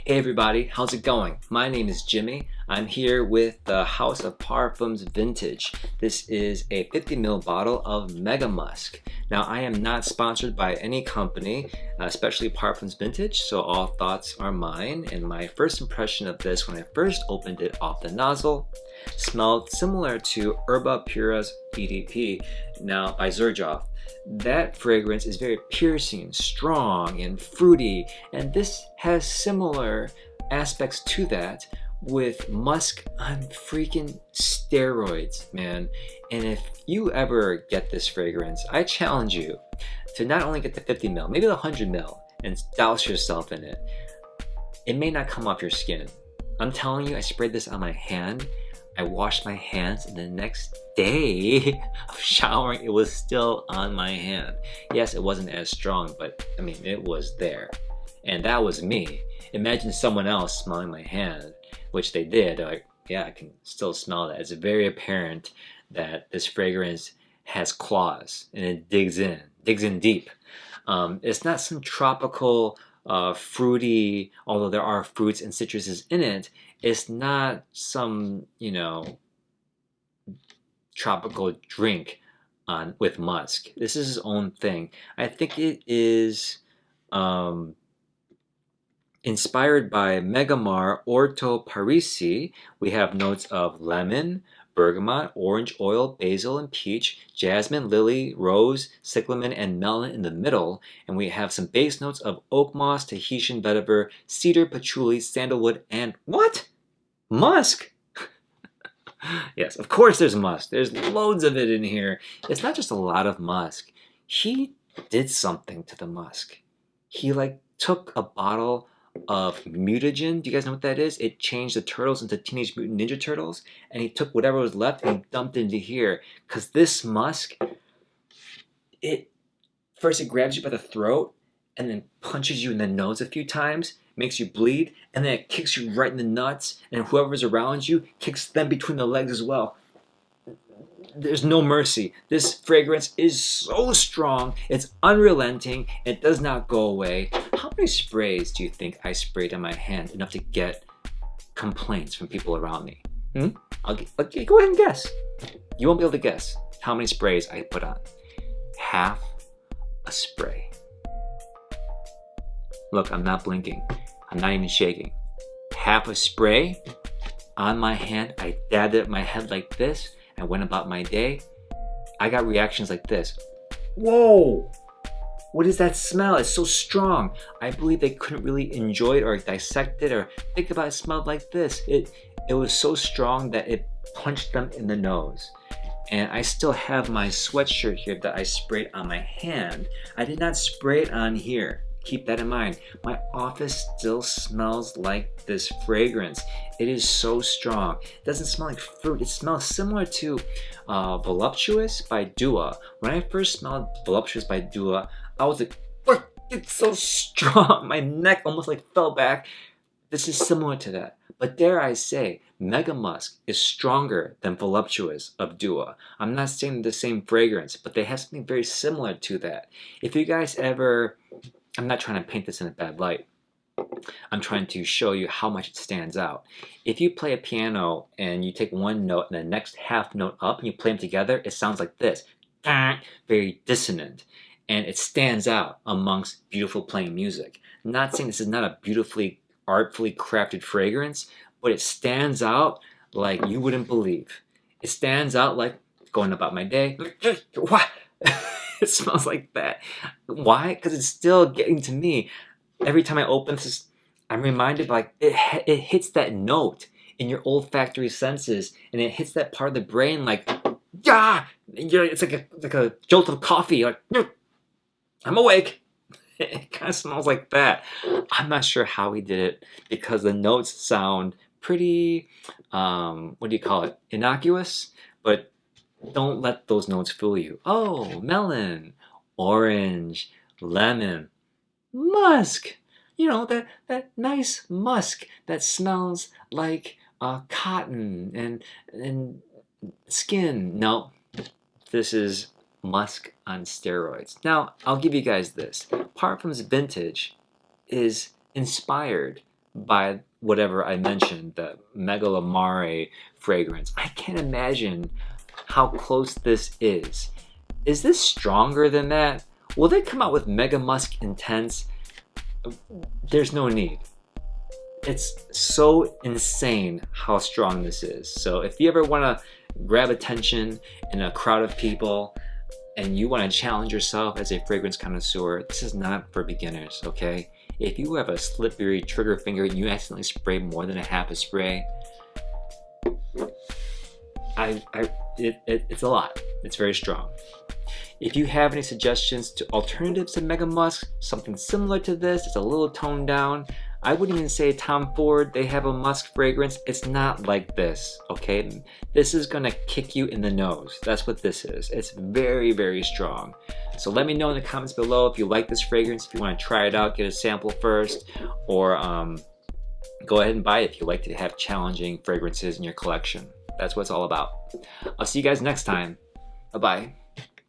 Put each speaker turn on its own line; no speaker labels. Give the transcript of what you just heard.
Hey everybody, how's it going? My name is Jimmy. I'm here with the House of Parfums Vintage. This is a 50ml bottle of Megamusk. Now I am not sponsored by any company, especially Parfums Vintage, so all thoughts are mine. And my first impression of this when I first opened it off the nozzle smelled similar to Herba Pura's EDP, now by Xerjoff. That fragrance is very piercing, strong, and fruity, and this has similar aspects to that with musk on freaking steroids, man. And if you ever get this fragrance, I challenge you to not only get the 50ml, maybe the 100ml, and douse yourself in it. It may not come off your skin. I'm telling you, I sprayed this on my hand. I washed my hands, and the next day of showering, it was still on my hand. Yes, it wasn't as strong, but I mean, it was there. And that was me. Imagine someone else smelling my hand, which they did. Like, yeah, I can still smell that. It's very apparent that this fragrance has claws, and it digs in deep. It's not some tropical, fruity, although there are fruits and citruses in it. It's not some, tropical drink with musk. This is his own thing. I think it is inspired by Megamar Orto Parisi. We have notes of lemon, bergamot, orange oil, basil, and peach, jasmine, lily, rose, cyclamen, and melon in the middle. And we have some base notes of oak moss, Tahitian vetiver, cedar, patchouli, sandalwood, and what? Musk? Yes, of course there's musk. There's loads of it in here. It's not just a lot of musk. He did something to the musk. He took a bottle of mutagen. Do you guys know what that is? It changed the turtles into Teenage Mutant Ninja Turtles, and he took whatever was left and he dumped it into here. Because this musk, it grabs you by the throat and then punches you in the nose a few times, makes you bleed, and then it kicks you right in the nuts, and whoever's around you kicks them between the legs as well. There's no mercy. This fragrance is so strong, it's unrelenting, it does not go away. How many sprays do you think I sprayed on my hand enough to get complaints from people around me? Okay, go ahead and guess. You won't be able to guess how many sprays I put on. Half a spray. Look, I'm not blinking. I'm not even shaking. Half a spray on my hand. I dabbed it at my head like this. I went about my day. I got reactions like this. Whoa! What is that smell? It's so strong. I believe they couldn't really enjoy it or dissect it or think about it smelled like this. It was so strong that it punched them in the nose. And I still have my sweatshirt here that I sprayed on my hand. I did not spray it on here. Keep that in mind. My office still smells like this fragrance. It is so strong. It doesn't smell like fruit. It smells similar to Voluptuous by Dua. When I first smelled Voluptuous by Dua, I was like, what? It's so strong. My neck almost fell back. This is similar to that. But dare I say, Megamusk is stronger than Voluptuous of Dua. I'm not saying the same fragrance, but they have something very similar to that. If you guys ever... I'm not trying to paint this in a bad light. I'm trying to show you how much it stands out. If you play a piano and you take one note and the next half note up and you play them together, it sounds like this. Very dissonant. And it stands out amongst beautiful playing music. I'm not saying this is not a beautifully, artfully crafted fragrance, but it stands out like you wouldn't believe. It stands out like going about my day. What? It smells like that. Why? Because it's still getting to me. Every time I open this, I'm reminded it hits that note in your olfactory senses, and it hits that part of the brain it's like a jolt of coffee. I'm awake. It kind of smells like that. I'm not sure how he did it because the notes sound pretty, innocuous, but don't let those notes fool you. Oh, melon, orange, lemon, musk. That nice musk that smells like cotton and skin. No, this is musk on steroids. Now, I'll give you guys this. Parfums Vintage is inspired by whatever I mentioned, the Megalamare fragrance. I can't imagine how close this is. Is this stronger than that? Will they come out with Megamusk Intense? There's no need. It's so insane how strong this is. So if you ever want to grab attention in a crowd of people and you want to challenge yourself as a fragrance connoisseur, this is not for beginners, okay? If you have a slippery trigger finger and you accidentally spray more than a half a spray, it's a lot. It's very strong. If you have any suggestions to alternatives to Megamusk, something similar to this, it's a little toned down. I wouldn't even say Tom Ford, they have a musk fragrance. It's not like this, okay? This is gonna kick you in the nose. That's what this is. It's very, very strong. So let me know in the comments below if you like this fragrance, if you wanna try it out, get a sample first, or go ahead and buy it if you like to have challenging fragrances in your collection. That's what it's all about. I'll see you guys next time. Bye-bye.